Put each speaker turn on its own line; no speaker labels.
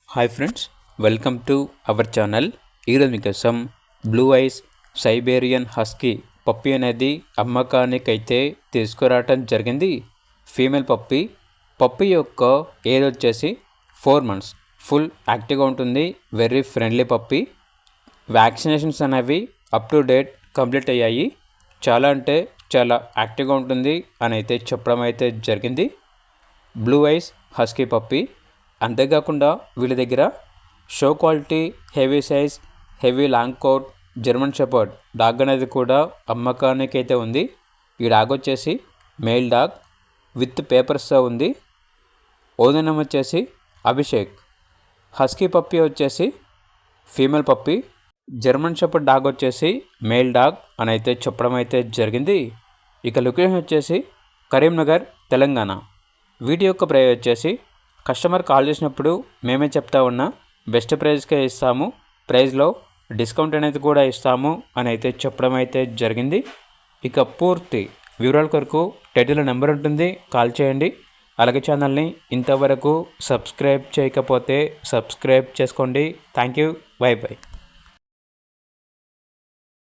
Hi friends, welcome to our channel. ఈరోజు మీకోసం blue ice Siberian husky పప్పి అనేది అమ్మకానికైతే తీసుకురావటం జరిగింది. ఫీమేల్ పప్పి యొక్క ఏజ్ వచ్చేసి 4 months. ఫుల్ యాక్టివ్గా ఉంటుంది. వెరీ ఫ్రెండ్లీ పప్పి. వ్యాక్సినేషన్స్ అనేవి అప్ టు డేట్ కంప్లీట్ అయ్యాయి. చాలా అంటే చాలా యాక్టివ్గా ఉంటుంది అని అయితే చెప్పడం అయితే జరిగింది. Blue eyes husky puppy. అంతేకాకుండా వీళ్ళ దగ్గర show quality, heavy size, heavy long coat, German shepherd dog అనేది కూడా అమ్మకానికి అయితే ఉంది. ఈ డాగ్ వచ్చేసి మేల్ డాగ్ విత్ పేపర్స్తో ఉంది. ఓనర్ నేమ్ వచ్చేసి అభిషేక్. హస్కీ పప్పి వచ్చేసి female puppy. German shepherd dog వచ్చేసి మేల్ డాగ్ అని అయితే చెప్పడం అయితే జరిగింది. ఇక లొకేషన్ వచ్చేసి కరీంనగర్, తెలంగాణ. వీటి యొక్క ప్రైస్ వచ్చేసి కస్టమర్ కాల్ చేసినప్పుడు మేమే చెప్తా ఉన్నా బెస్ట్ ప్రైస్కే ఇస్తాము, ప్రైస్లో డిస్కౌంట్ అనేది కూడా ఇస్తాము అని అయితే చెప్పడం అయితే జరిగింది. ఇక పూర్తి వివరాల కొరకు టైటిల్లో నెంబర్ ఉంటుంది, కాల్ చేయండి. అలాగే ఛానల్ని ఇంతవరకు సబ్స్క్రైబ్ చేయకపోతే సబ్స్క్రైబ్ చేసుకోండి. Thank you. బై.